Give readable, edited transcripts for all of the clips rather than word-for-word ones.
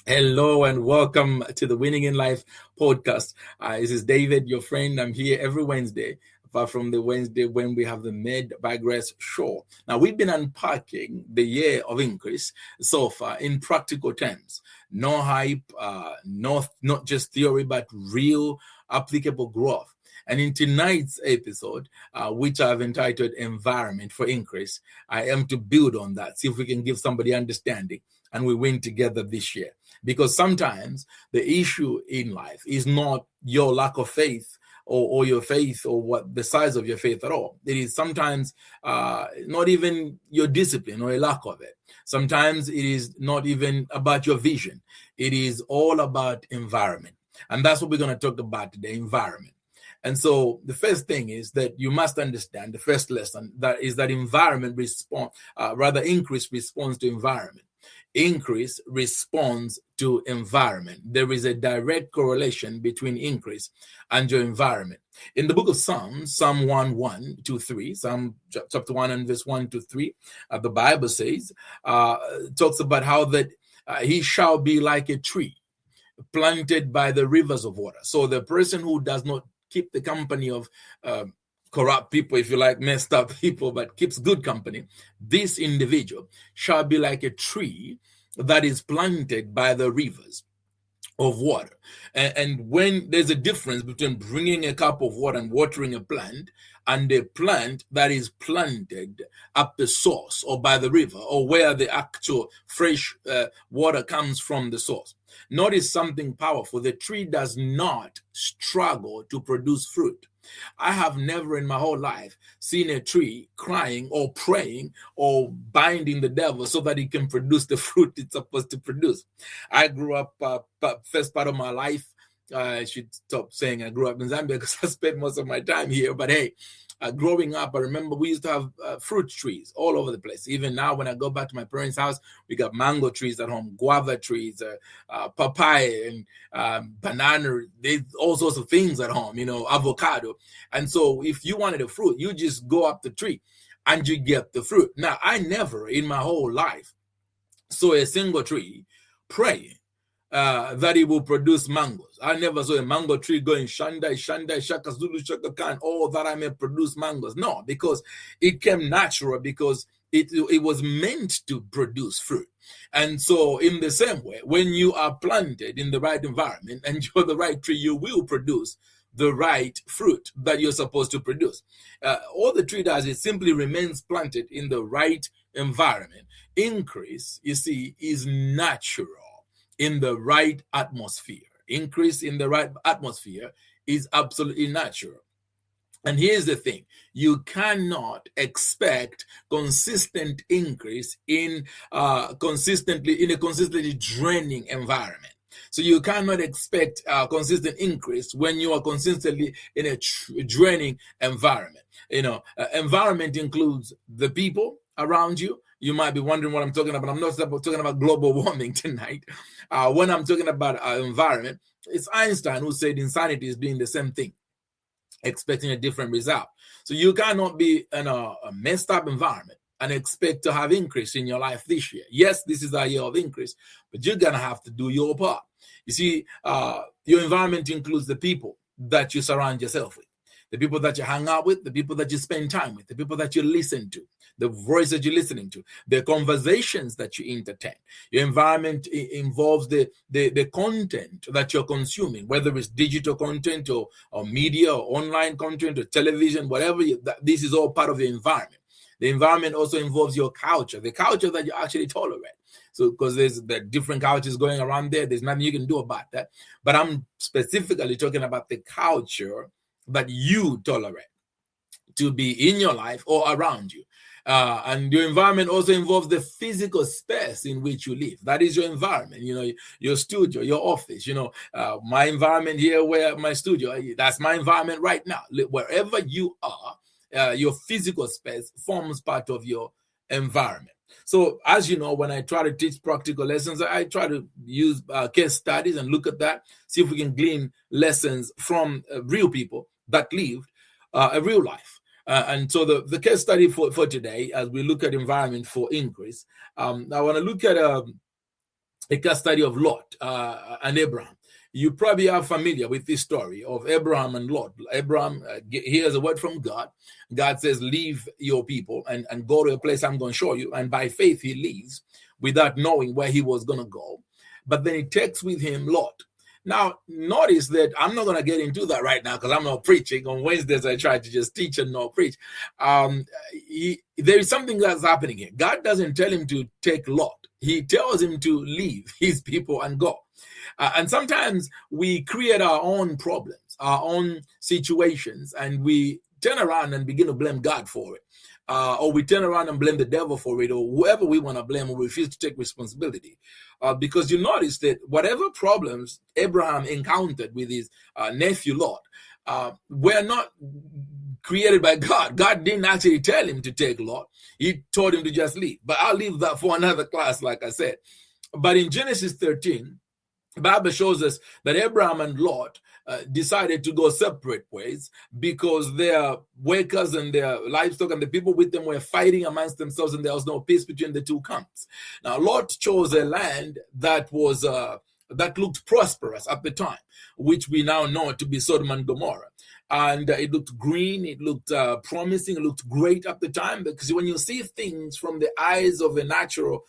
Hello and welcome to the Winning in Life podcast. This is David, your friend. I'm here every Wednesday, apart from the Wednesday when we have the Mid Digress show. Now, we've been unpacking the year of increase so far in practical terms. No hype, not just theory, but real applicable growth. And in tonight's episode, which I've entitled Environment for Increase, I am to build on that, see if we can give somebody understanding and we win together this year. Because sometimes the issue in life is not your lack of faith or your faith or what the size of your faith at all. It is sometimes not even your discipline or a lack of it. Sometimes it is not even about your vision. It is all about environment. And that's what we're going to talk about today, environment. And so the first thing is that you must understand, the first lesson, that is that environment increase responds to environment. Increase responds to environment. There is a direct correlation between increase and your environment. In the book of Psalms, Psalm 1, 2, 3, Psalm chapter 1 and verse 1 to 3, the Bible says, talks about how that he shall be like a tree planted by the rivers of water. So the person who does not keep the company of corrupt people, if you like, messed up people, but keeps good company, this individual shall be like a tree that is planted by the rivers of water. And when there's a difference between bringing a cup of water and watering a plant and a plant that is planted at the source or by the river or where the actual fresh water comes from the source. Notice something powerful. The tree does not struggle to produce fruit. I have never in my whole life seen a tree crying or praying or binding the devil so that it can produce the fruit it's supposed to produce. I grew up, first part of my life, I should stop saying I grew up in Zambia because I spent most of my time here. But hey, growing up, I remember we used to have fruit trees all over the place. Even now, when I go back to my parents' house, we got mango trees at home, guava trees, papaya, and banana. There's all sorts of things at home, avocado. And so if you wanted a fruit, you just go up the tree and you get the fruit. Now, I never in my whole life saw a single tree praying that it will produce mangoes. I never saw a mango tree going Shandai, Shaka Zulu, Shaka Khan, all that I may produce mangoes. No, because it came natural, because it was meant to produce fruit. And so in the same way, when you are planted in the right environment and you're the right tree, you will produce the right fruit that you're supposed to produce. All the tree does is simply remains planted in the right environment. Increase, you see, is natural in the right atmosphere. Increase in the right atmosphere is absolutely natural. And here's the thing: you cannot expect consistent increase in a consistently draining environment. So you cannot expect consistent increase when you are consistently in a draining environment. Environment includes the people around you. You might be wondering what I'm talking about. I'm not talking about global warming tonight. When I'm talking about environment, it's Einstein who said insanity is doing the same thing, expecting a different result. So you cannot be in a messed up environment and expect to have increase in your life this year. Yes, this is a year of increase, but you're going to have to do your part. You see, your environment includes the people that you surround yourself with, the people that you hang out with, the people that you spend time with, the people that you listen to, the voice that you're listening to, the conversations that you entertain. Your environment involves the content that you're consuming, whether it's digital content or media or online content or television, whatever. This is all part of your environment. The environment also involves your culture, the culture that you actually tolerate. So, because there's the different cultures going around there's nothing you can do about that. But I'm specifically talking about the culture that you tolerate to be in your life or around you. And your environment also involves the physical space in which you live. That is your environment, your studio, your office, my environment here, where my studio, that's my environment right now. Wherever you are, your physical space forms part of your environment. So as you know, when I try to teach practical lessons, I try to use case studies and look at that, see if we can glean lessons from real people that lived a real life. And so the case study for today, as we look at environment for increase, I want to look at a case study of Lot and Abraham. You probably are familiar with this story of Abraham and Lot. Abraham hears a word from God. God says, leave your people and go to a place I'm going to show you. And by faith, he leaves without knowing where he was going to go. But then he takes with him Lot. Now, notice that I'm not going to get into that right now because I'm not preaching. On Wednesdays, I try to just teach and not preach. There is something that's happening here. God doesn't tell him to take Lot. He tells him to leave his people and go. And sometimes we create our own problems, our own situations, and we turn around and begin to blame God for it. Or we turn around and blame the devil for it, or whoever we want to blame, or refuse to take responsibility. Because you notice that whatever problems Abraham encountered with his nephew Lot were not created by God. God didn't actually tell him to take Lot. He told him to just leave. But I'll leave that for another class, like I said. But in Genesis 13, the Bible shows us that Abraham and Lot decided to go separate ways because their workers and their livestock and the people with them were fighting amongst themselves, and there was no peace between the two camps. Now, Lot chose a land that was that looked prosperous at the time, which we now know to be Sodom and Gomorrah. And it looked green, it looked promising, it looked great at the time, because when you see things from the eyes of a natural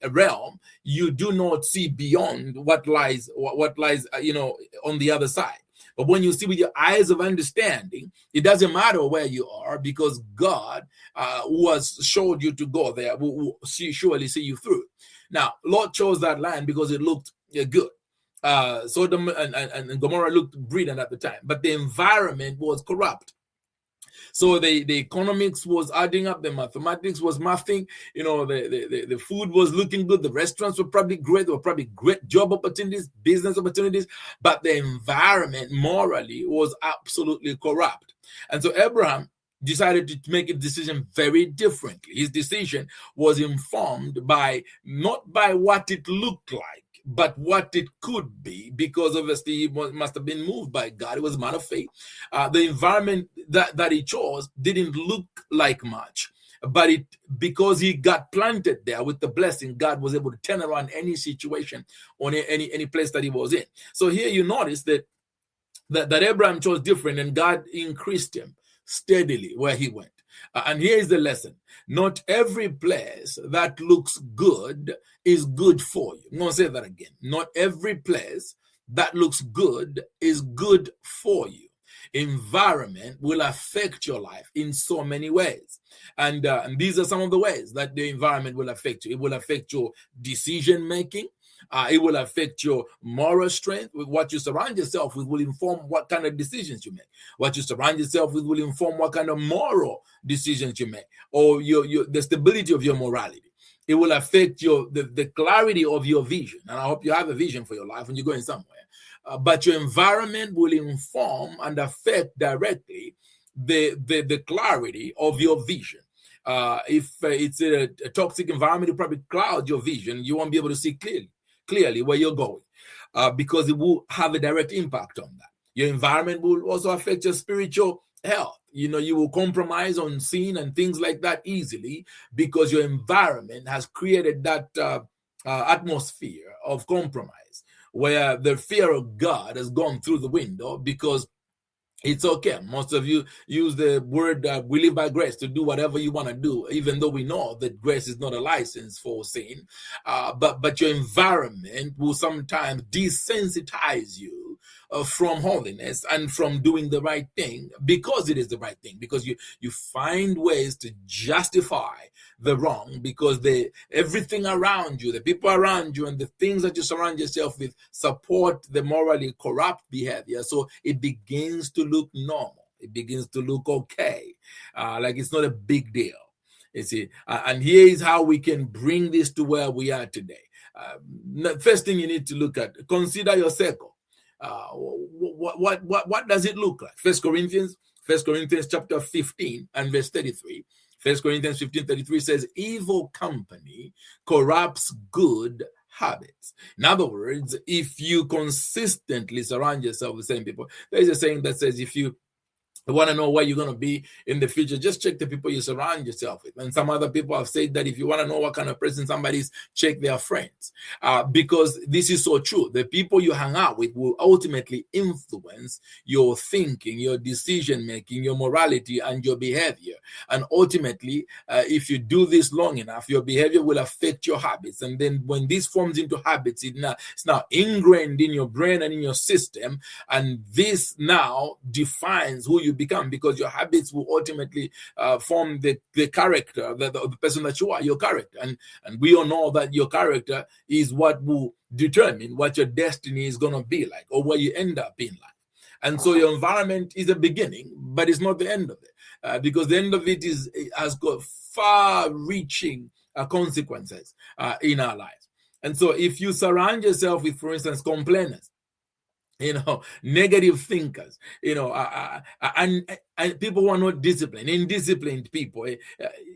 realm, you do not see beyond what lies on the other side. But when you see with your eyes of understanding, it doesn't matter where you are, because God, who has showed you to go there, will surely see you through. Now, Lord chose that land because it looked good. Sodom and Gomorrah looked brilliant at the time, but the environment was corrupt. So the economics was adding up, the mathematics was mathing, the food was looking good, the restaurants were probably great, there were probably great job opportunities, business opportunities, but the environment morally was absolutely corrupt. And so Abraham decided to make a decision very differently. His decision was informed by not by what it looked like, but what it could be, because obviously he must have been moved by God. It was a man of faith. The environment that he chose didn't look like much, but because he got planted there with the blessing, God was able to turn around any situation or any place that he was in. So here you notice that Abraham chose different, and God increased him steadily where he went. And here is the lesson. Not every place that looks good is good for you. I'm going to say that again. Not every place that looks good is good for you. Environment will affect your life in so many ways. And these are some of the ways that the environment will affect you. It will affect your decision making. It will affect your moral strength. What you surround yourself with will inform what kind of decisions you make. What you surround yourself with will inform what kind of moral decisions you make, or the stability of your morality. It will affect the clarity of your vision. And I hope you have a vision for your life when you're going somewhere. But your environment will inform and affect directly the clarity of your vision. If it's a toxic environment, it probably clouds your vision. You won't be able to see clearly where you're going, because it will have a direct impact on that. Your environment will also affect your spiritual health. You will compromise on sin and things like that easily, because your environment has created that atmosphere of compromise, where the fear of God has gone through the window, because it's okay. Most of you use the word we live by grace to do whatever you want to do, even though we know that grace is not a license for sin. But your environment will sometimes desensitize you from holiness and from doing the right thing, because it is the right thing, because you find ways to justify the wrong, because everything around you, the people around you, and the things that you surround yourself with support the morally corrupt behavior. So it begins to look normal. It begins to look okay, like it's not a big deal. You see, and here is how we can bring this to where we are today. First thing you need to look at: consider your circle. What does it look like? First Corinthians chapter 15 and verse 33. 1 Corinthians 15:33 says, evil company corrupts good habits. In other words, if you consistently surround yourself with the same people, there's a saying that says, if you You want to know where you're going to be in the future, just check the people you surround yourself with. And some other people have said that if you want to know what kind of person somebody is, check their friends. Because this is so true. The people you hang out with will ultimately influence your thinking, your decision making, your morality, and your behavior. And ultimately, if you do this long enough, your behavior will affect your habits. And then when this forms into habits, it's now ingrained in your brain and in your system. And this now defines who you become, because your habits will ultimately form the character, the person that you are, your character. And we all know that your character is what will determine what your destiny is going to be like, or where you end up in life. And so your environment is a beginning, but it's not the end of it, because the end of it has got far-reaching consequences in our lives. And so if you surround yourself with, for instance, complainers, negative thinkers, and people who are not disciplined, indisciplined people,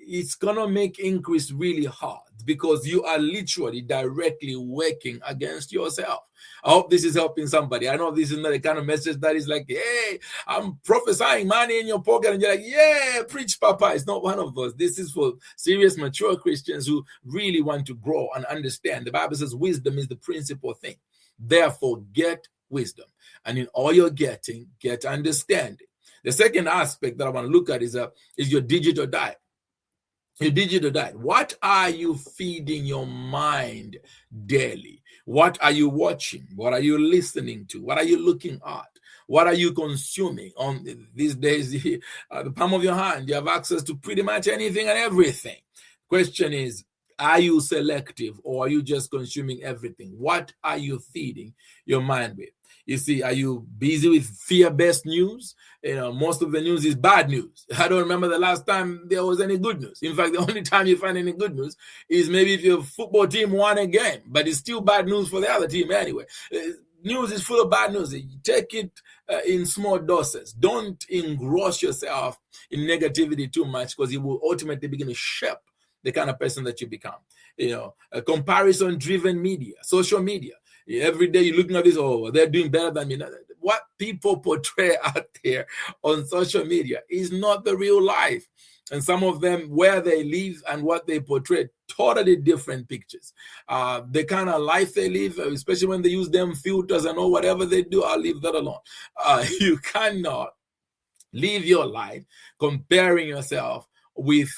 it's gonna make increase really hard, because you are literally directly working against yourself. I hope this is helping somebody. I know this is not the kind of message that is like, hey, I'm prophesying money in your pocket, and you're like, yeah, preach, Papa. It's not one of those. This is for serious, mature Christians who really want to grow and understand. The Bible says wisdom is the principal thing. Therefore, get wisdom, and in all you're getting, get understanding. The second aspect that I want to look at is your digital diet. Your digital diet. What are you feeding your mind daily? What are you watching? What are you listening to? What are you looking at? What are you consuming? On these days, the palm of your hand, you have access to pretty much anything and everything. Question is, are you selective, or are you just consuming everything? What are you feeding your mind with? You see, are you busy with fear-based news? Most of the news is bad news. I don't remember the last time there was any good news. In fact, the only time you find any good news is maybe if your football team won a game, but it's still bad news for the other team anyway. News is full of bad news. Take it in small doses. Don't engross yourself in negativity too much, because it will ultimately begin to shape the kind of person that you become. A comparison-driven media, social media. Every day you're looking at this, oh, they're doing better than me. What people portray out there on social media is not the real life. And some of them, where they live and what they portray, totally different pictures. The kind of life they live, especially when they use them filters and all whatever they do, I'll leave that alone. You cannot live your life comparing yourself with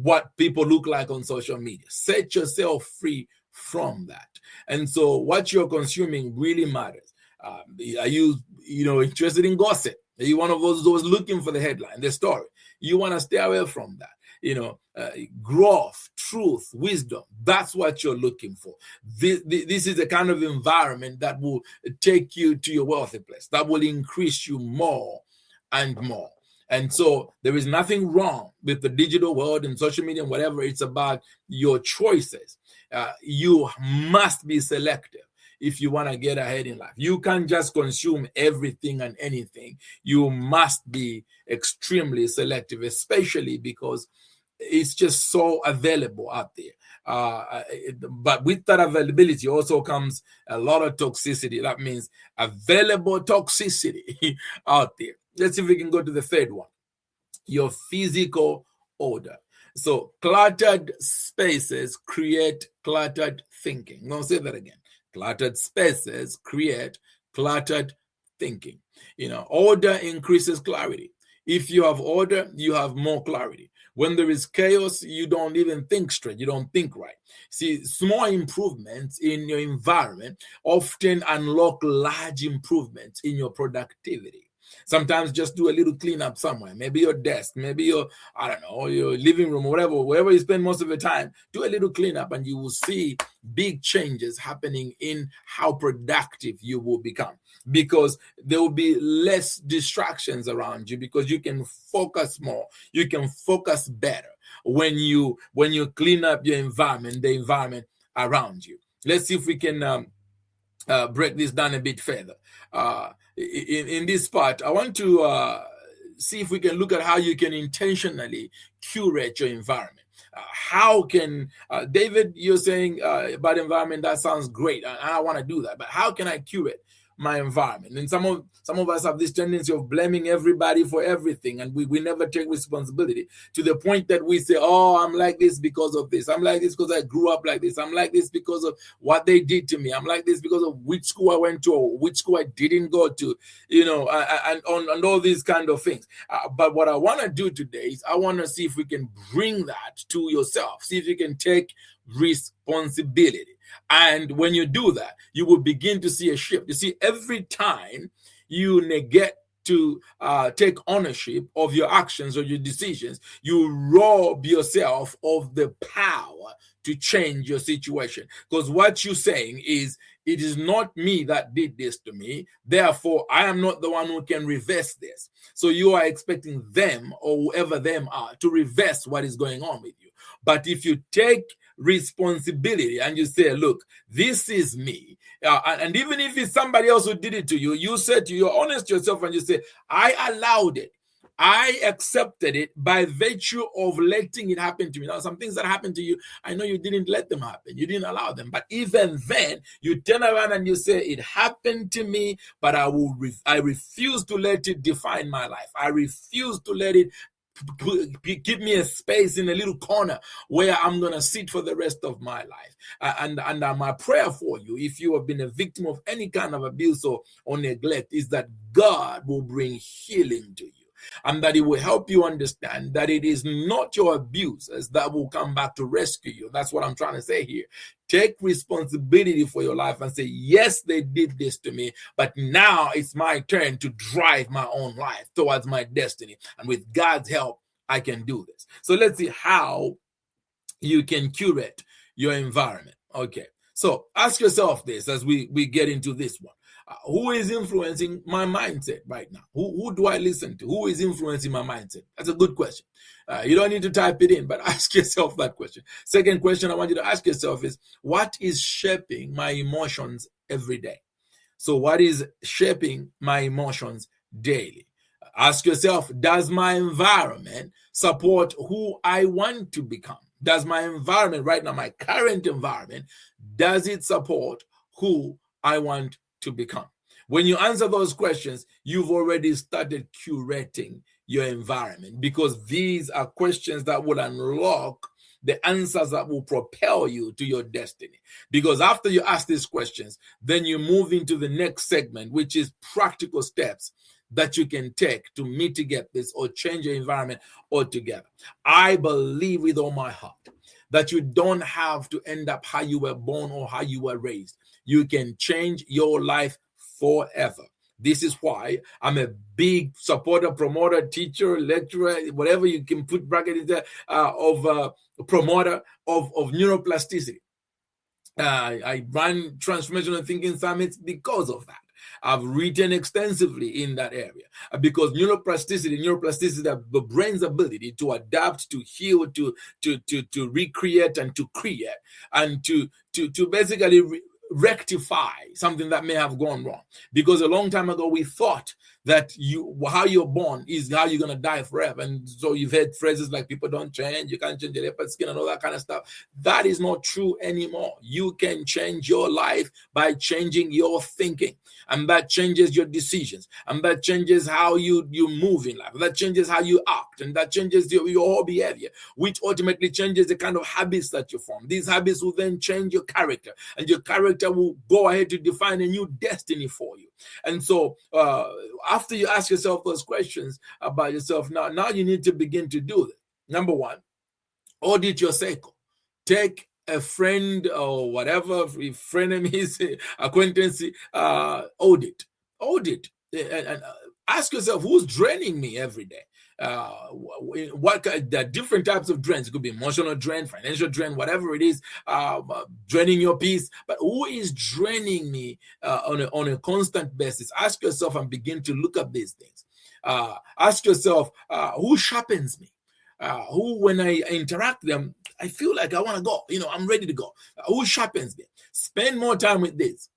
what people look like on social media. Set yourself free from that. And so what you're consuming really matters. Are you interested in gossip? Are you one of those looking for the headline, the story? You want to stay away from that. Growth, truth, wisdom, that's what you're looking for. This is the kind of environment that will take you to your wealthy place, that will increase you more and more. And so there is nothing wrong with the digital world and social media and whatever. It's about your choices. You must be selective if you want to get ahead in life. You can't just consume everything and anything. You must be extremely selective, especially because it's just so available out there. But with that availability also comes a lot of toxicity. That means available toxicity out there. Let's see if we can go to the third one. Your physical odor. So cluttered spaces create cluttered thinking. I'm going to say that again. Cluttered spaces create cluttered thinking. Order increases clarity. If you have order, you have more clarity. When there is chaos, you don't even think straight. You don't think right. See, small improvements in your environment often unlock large improvements in your productivity. Sometimes just do a little cleanup somewhere, maybe your desk, maybe your living room, or wherever you spend most of your time. Do a little cleanup and you will see big changes happening in how productive you will become, because there will be less distractions around you, because you can focus more, you can focus better when you clean up your environment, the environment around you. Let's see if we can break this down a bit further. In this part, I want to see if we can look at how you can intentionally curate your environment. How can, David, you're saying about environment, that sounds great, and I want to do that, but how can I curate my environment. And some of us have this tendency of blaming everybody for everything, and we never take responsibility, to the point that we say, oh, I'm like this because of this. I'm like this because I grew up like this. I'm like this because of what they did to me. I'm like this because of which school I went to or which school I didn't go to, and all these kind of things. But what I want to do today is I want to see if we can bring that to yourself. See if you can take responsibility. And when you do that, you will begin to see a shift. You see, every time you negate to take ownership of your actions or your decisions, you rob yourself of the power to change your situation. Because what you're saying is, it is not me that did this to me, therefore I am not the one who can reverse this. So you are expecting them, or whoever them are, to reverse what is going on with you. But if you take responsibility and you say, look, this is me, and even if it's somebody else who did it to you, you said you're honest to yourself and you say, I allowed it, I accepted it by virtue of letting it happen to me. Now, some things that happened to you, I know you didn't let them happen, you didn't allow them, but even then you turn around and you say, it happened to me, but I refuse to let it define my life. I refuse to let it give me a space in a little corner where I'm going to sit for the rest of my life. And my prayer for you, if you have been a victim of any kind of abuse or neglect, is that God will bring healing to you, and that He will help you understand that it is not your abusers that will come back to rescue you. That's what I'm trying to say here. Take responsibility for your life and say, yes, they did this to me, but now it's my turn to drive my own life towards my destiny. And with God's help, I can do this. So let's see how you can curate your environment. Okay. So ask yourself this as we get into this one. Who is influencing my mindset right now? Who do I listen to? Who is influencing my mindset? That's a good question. You don't need to type it in, but ask yourself that question. Second question I want you to ask yourself is, what is shaping my emotions every day? So what is shaping my emotions daily? Ask yourself, does my environment support who I want to become? Does my environment right now, my current environment, does it support who I want to become? When you answer those questions, you've already started curating your environment, because these are questions that will unlock the answers that will propel you to your destiny. Because after you ask these questions, then you move into the next segment, which is practical steps that you can take to mitigate this or change your environment altogether. I believe with all my heart that you don't have to end up how you were born or how you were raised. You can change your life forever. This is why I'm a big supporter, promoter, teacher, lecturer, whatever you can put bracket in there, of promoter of neuroplasticity. I run transformational thinking summits because of that. I've written extensively in that area because neuroplasticity, the brain's ability to adapt, to heal, to recreate, and to create, and to basically rectify something that may have gone wrong. Because a long time ago we thought that how you're born is how you're gonna die forever, and so you've heard phrases like people don't change, you can't change your leopard skin and all that kind of stuff. That is not true anymore. You can change your life by changing your thinking, and that changes your decisions, and that changes how you move in life, that changes how you act, and that changes your whole behavior, which ultimately changes the kind of habits that you form. These habits will then change your character, and your character will go ahead to define a new destiny for you. And so after you ask yourself those questions about yourself, now you need to begin to do this. Number one, audit your cycle. Take a friend or whatever, if frenemy, acquaintance, audit, and ask yourself, who's draining me every day? The different types of drains. It could be emotional drain, financial drain, whatever it is, draining your peace. But who is draining me on a constant basis? Ask yourself and begin to look at these things. Ask yourself, who sharpens me? Who, when I interact them, I feel like I want to go. I'm ready to go. Who sharpens me? Spend more time with this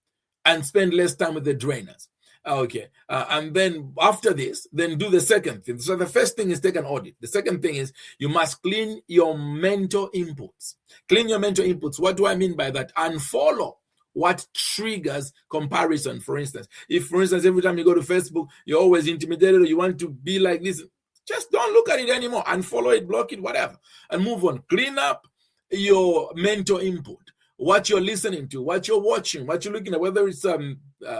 and spend less time with the drainers. Okay. And then after this, then do the second thing. So the first thing is take an audit. The second thing is you must clean your mental inputs. Clean your mental inputs. What do I mean by that? Unfollow what triggers comparison. For instance, if, for instance, every time you go to Facebook, you're always intimidated or you want to be like this, just don't look at it anymore. Unfollow it, block it, whatever, and move on. Clean up your mental input, what you're listening to, what you're watching, what you're looking at, whether it's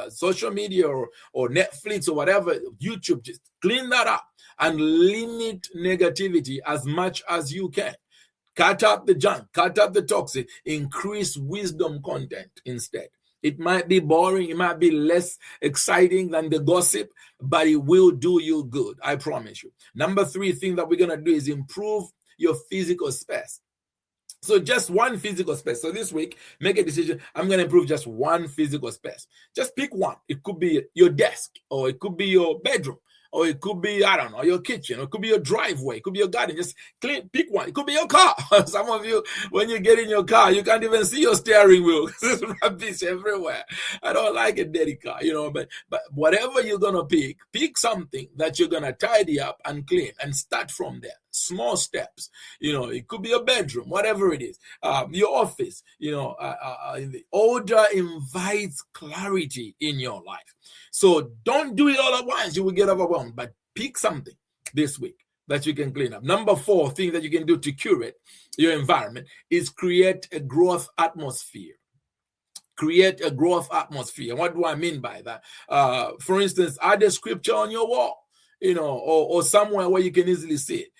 social media or Netflix or whatever, YouTube. Just clean that up and limit negativity as much as you can. Cut up the junk, cut up the toxic, increase wisdom content instead. It might be boring, it might be less exciting than the gossip, but it will do you good, I promise you. Number 3 thing that we're going to do is improve your physical space. So just one physical space. So this week, make a decision. I'm going to improve just one physical space. Just pick one. It could be your desk, or it could be your bedroom, or it could be, I don't know, your kitchen, or it could be your driveway, it could be your garden. Just pick one. It could be your car. Some of you, when you get in your car, you can't even see your steering wheel. There's rubbish everywhere. I don't like a dirty car, but whatever you're going to pick something that you're going to tidy up and clean and start from there. Small steps. It could be your bedroom, whatever it is, your office. The order invites clarity in your life. So don't do it all at once. You will get overwhelmed, but pick something this week that you can clean up. Number 4 thing that you can do to curate your environment is create a growth atmosphere. Create a growth atmosphere. What do I mean by that? For instance, add a scripture on your wall, or somewhere where you can easily see it.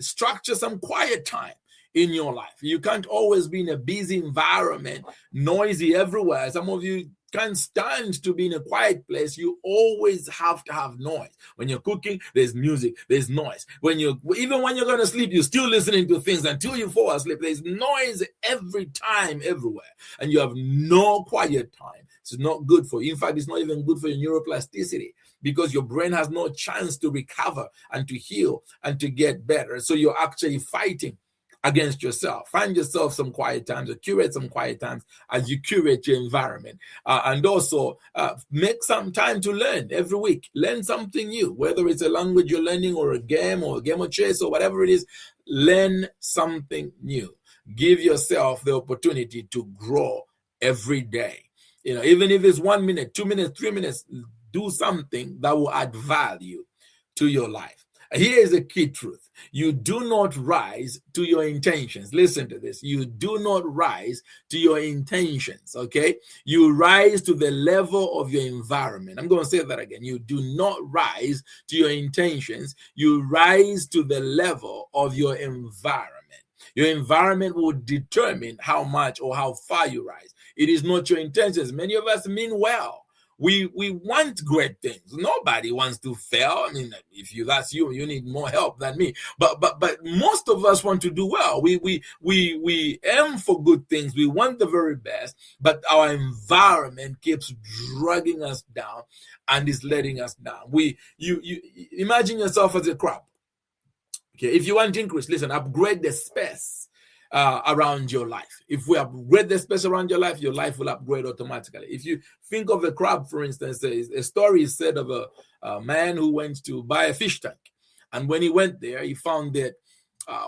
Structure some quiet time in your life. You can't always be in a busy environment, noisy everywhere. Some of you can't stand to be in a quiet place. You always have to have noise. When you're cooking, there's music, there's noise. Even when you're going to sleep, you're still listening to things until you fall asleep. There's noise every time, everywhere. And you have no quiet time. It's not good for you. In fact, it's not even good for your neuroplasticity, because your brain has no chance to recover and to heal and to get better. So you're actually fighting against yourself. Find yourself some quiet times, or curate some quiet times as you curate your environment. And also make some time to learn every week. Learn something new, whether it's a language you're learning or a game of chess or whatever it is. Learn something new. Give yourself the opportunity to grow every day. Even if it's 1 minute, 2 minutes, 3 minutes, do something that will add value to your life. Here is a key truth. You do not rise to your intentions. Listen to this. You do not rise to your intentions, okay? You rise to the level of your environment. I'm going to say that again. You do not rise to your intentions. You rise to the level of your environment. Your environment will determine how much or how far you rise. It is not your intentions. Many of us mean well. We want great things. Nobody wants to fail. I mean, if that's you, you need more help than me. But most of us want to do well. We aim for good things. We want the very best, but our environment keeps dragging us down and is letting us down. You imagine yourself as a crab. Okay, if you want increase, listen, upgrade the space around your life. If we upgrade the space around your life will upgrade automatically. If you think of a crab, for instance, a story is said of a man who went to buy a fish tank. And when he went there, he found that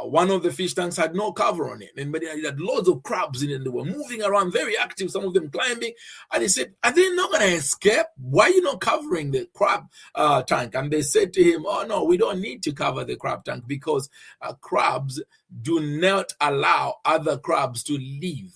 one of the fish tanks had no cover on it, but it had loads of crabs in it. They were moving around, very active, some of them climbing. And he said, are they not going to escape? Why are you not covering the crab tank? And they said to him, oh, no, we don't need to cover the crab tank, because crabs do not allow other crabs to leave.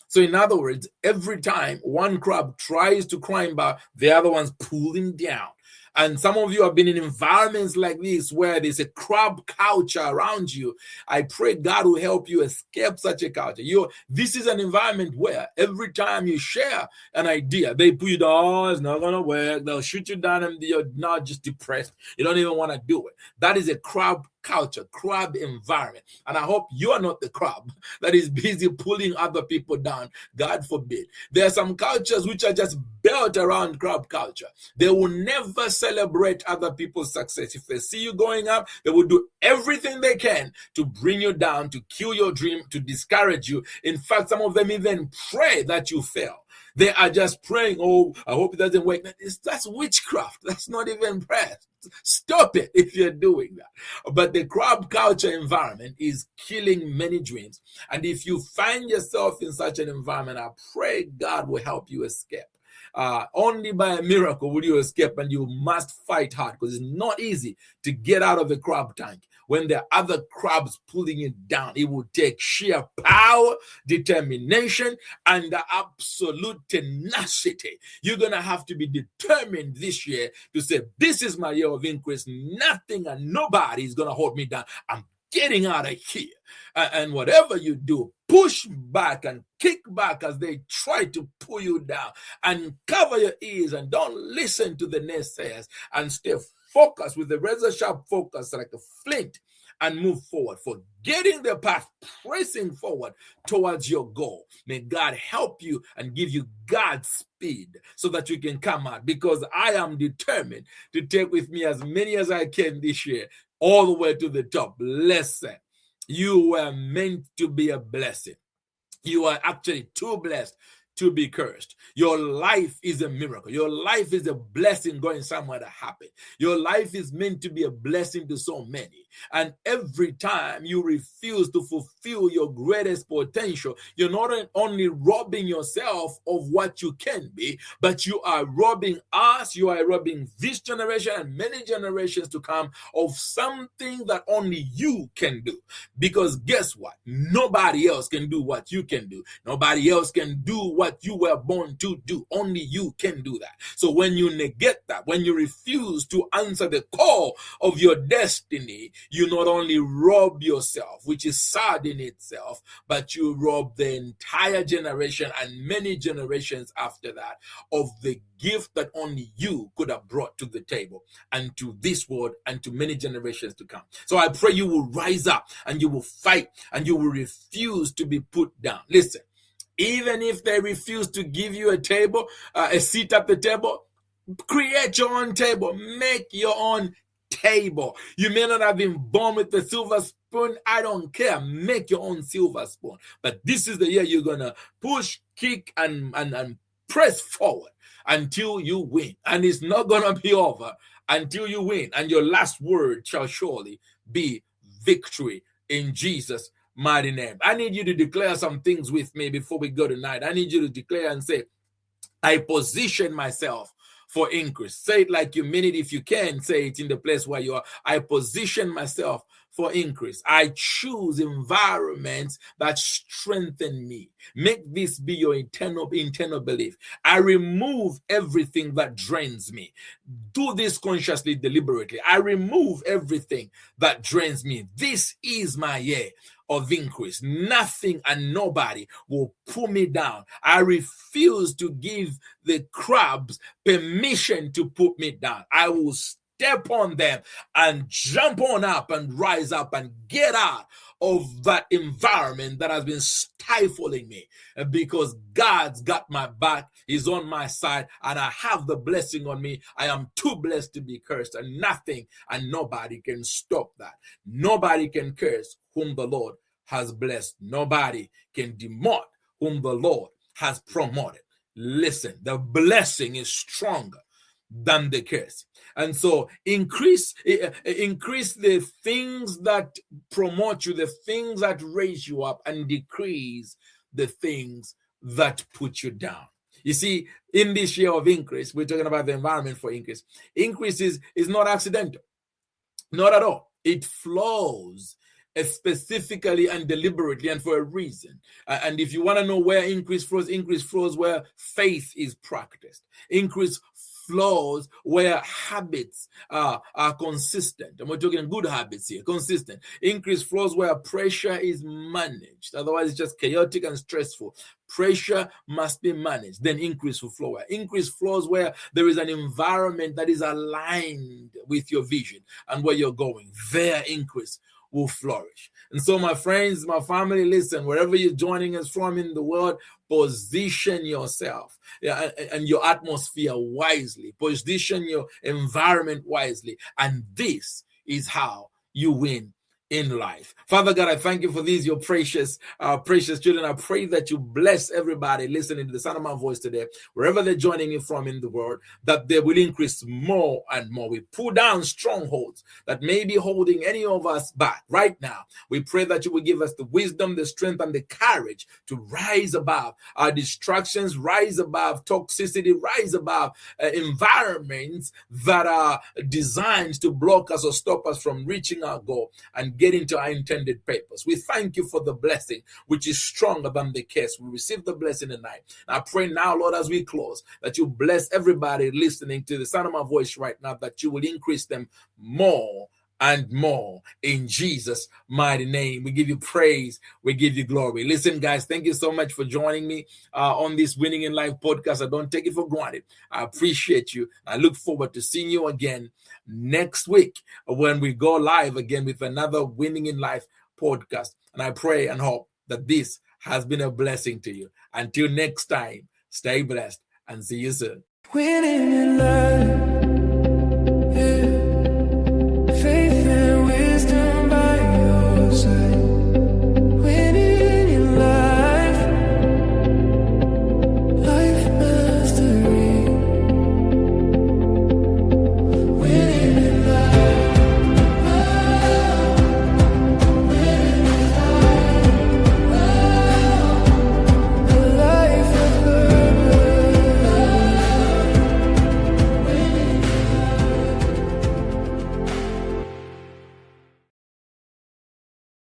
So in other words, every time one crab tries to climb up, the other ones pull him down. And some of you have been in environments like this where there's a crab culture around you. I pray God will help you escape such a culture. This is an environment where every time you share an idea, they put you down, oh, it's not going to work. They'll shoot you down and you're now just depressed. You don't even want to do it. That is a crab culture, crab environment. And I hope you are not the crab that is busy pulling other people down. God forbid. There are some cultures which are just built around crab culture. They will never celebrate other people's success. If they see you going up, they will do everything they can to bring you down, to kill your dream, to discourage you. In fact, some of them even pray that you fail. They are just praying, oh, I hope it doesn't work. That's witchcraft. That's not even prayer. Stop it if you're doing that. But the crab culture environment is killing many dreams. And if you find yourself in such an environment, I pray God will help you escape. Only by a miracle will you escape, and you must fight hard, because it's not easy to get out of a crab tank when there are other crabs pulling it down. It will take sheer power, determination, and the absolute tenacity. You're going to have to be determined this year to say, this is my year of increase. Nothing and nobody is going to hold me down. I'm getting out of here. And whatever you do, push back and kick back as they try to pull you down, and cover your ears and don't listen to the naysayers, and stay focused with the razor sharp focus like a flint, and move forward, forgetting the past, pressing forward towards your goal. May God help you and give you God's speed so that you can come out, because I am determined to take with me as many as I can this year, all the way to the top. Listen, you were meant to be a blessing. You are actually too blessed to be cursed. Your life is a miracle. Your life is a blessing going somewhere to happen. Your life is meant to be a blessing to so many. And every time you refuse to fulfill your greatest potential, you're not only robbing yourself of what you can be, but you are robbing us, you are robbing this generation and many generations to come of something that only you can do. Because guess what? Nobody else can do what you can do. Nobody else can do what you were born to do. Only you can do that. So when you negate that, when you refuse to answer the call of your destiny, you not only rob yourself, which is sad in itself, but you rob the entire generation and many generations after that of the gift that only you could have brought to the table and to this world and to many generations to come. So I pray you will rise up and you will fight and you will refuse to be put down. Listen, even if they refuse to give you a table, a seat at the table, create your own table. Make your own table. You may not have been born with a silver spoon. I don't care. Make your own silver spoon. But this is the year you're going to push, kick, and press forward until you win. And it's not going to be over until you win. And your last word shall surely be victory in Jesus' mighty name. I need you to declare some things with me before we go tonight. I need you to declare and say, I position myself for increase. Say it like you mean it. If you can, say it in the place where you are. I position myself for increase. I choose environments that strengthen me. Make this be your internal belief. I remove everything that drains me. Do this consciously, deliberately. I remove everything that drains me. This is my year of increase. Nothing and nobody will pull me down. I refuse to give the crabs permission to put me down. I will step on them and jump on up and rise up and get out of that environment that has been stifling me, because God's got my back. He's on my side and I have the blessing on me. I am too blessed to be cursed, and nothing and nobody can stop that. Nobody can curse whom the Lord has blessed. Nobody can demote whom the Lord has promoted. Listen, the blessing is stronger than the curse. And so increase the things that promote you, the things that raise you up, and decrease the things that put you down. You see, in this year of increase, we're talking about the environment for increase. Increase is not accidental. Not at all. It flows specifically and deliberately and for a reason. And if you want to know where increase flows where faith is practiced. Increase flows where habits are consistent. And we're talking good habits here, consistent. Increase flows where pressure is managed. Otherwise, it's just chaotic and stressful. Pressure must be managed. Then increase will flow. Increase flows where there is an environment that is aligned with your vision and where you're going. There, increase will flourish. And so, my friends, my family, listen, wherever you're joining us from in the world, position yourself and your atmosphere wisely. Position your environment wisely. And this is how you win in life. Father God, I thank you for these, your precious children. I pray that you bless everybody listening to the sound of my voice today, wherever they're joining me from in the world, that they will increase more and more. We pull down strongholds that may be holding any of us back right now. We pray that you will give us the wisdom, the strength, and the courage to rise above our distractions, rise above toxicity, rise above environments that are designed to block us or stop us from reaching our goal and get into our intended purpose. We thank you for the blessing, which is stronger than the curse. We receive the blessing tonight. I pray now, Lord, as we close, that you bless everybody listening to the sound of my voice right now, that you will increase them more and more in Jesus' mighty name. We give you praise. We give you glory. Listen, guys, thank you so much for joining me on this Winning in Life podcast. I don't take it for granted. I appreciate you. I look forward to seeing you again next week when we go live again with another Winning in Life podcast. And I pray and hope that this has been a blessing to you. Until next time, stay blessed and see you soon. Winning in Life.